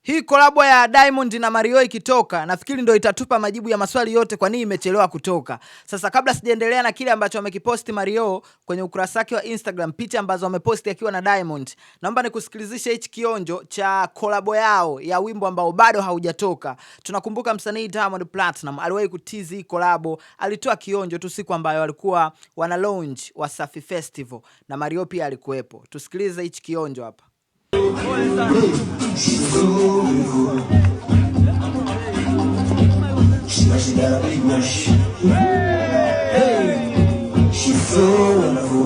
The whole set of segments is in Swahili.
Hii kolabo ya Diamond na Mario ikitoka, nafikiri ndio itatupa majibu ya maswali yote kwa nini imechelewa kutoka. Sasa kabla sijaendelea na kile ambacho amekiposti Mario kwenye ukurasa wake wa Instagram, picha ambazo ameposti akiwa na Diamond, naomba nikusikilizishe hichi kionjo cha kolabo yao ya wimbo ambao bado haujatoka. Tunakumbuka msanii Diamond Platinum aliwahi kutizi kolabo, alitoa kionjo tu siku ambayo walikuwa wana launch Wasafi Festival na Mario pia alikuwepo. Tusikilize hichi kionjo hapa. She's so beautiful. She got a big brush. Hey, she's so wonderful.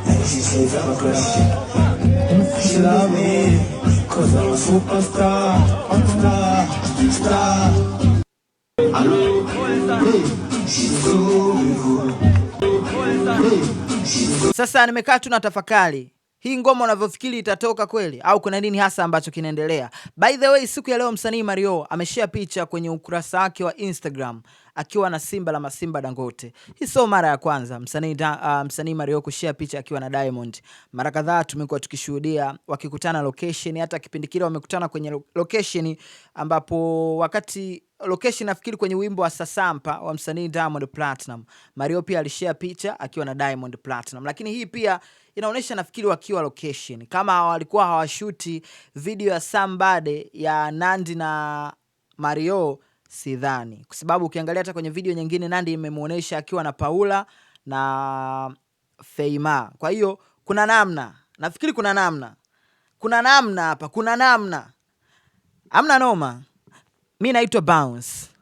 And she says I'm a crush. She love me, cause I'm a superstar, star. Hello, hey, she's so beautiful. Sasa nimekaa tu na tafakari, hii ngoma unavyofikiri itatoka kweli au kuna nini hasa ambacho kinaendelea? By the way, siku ya leo msanii Mario ameshare picha kwenye ukurasa wake wa Instagram akiwa na Simba la Masimba Dangote. Hii sio mara ya kwanza msanii Mario kushare picha akiwa na Diamond. Mara kadhaa tumekuwa tukishuhudia wakikutana location, hata kipindi kile wamekutana kwenye location ambapo wakati location nafikiri kwenye wimbo wa Sasampa wa msanii Diamond Platinum, Mario pia alishare picha akiwa na Diamond Platinum. Lakini hii pia inaonyesha nafikiri wakiwa location, kama walikuwa hawashuti video ya Somebody ya Nandy na Mario sidhani, kwa sababu ukiangalia hata kwenye video nyingine Nandy imemuonesha akiwa na Paula na Feima. Kwa hiyo kuna namna, nafikiri kuna namna hapa, kuna namna. Amna noma. Mimi naitwa Bounce.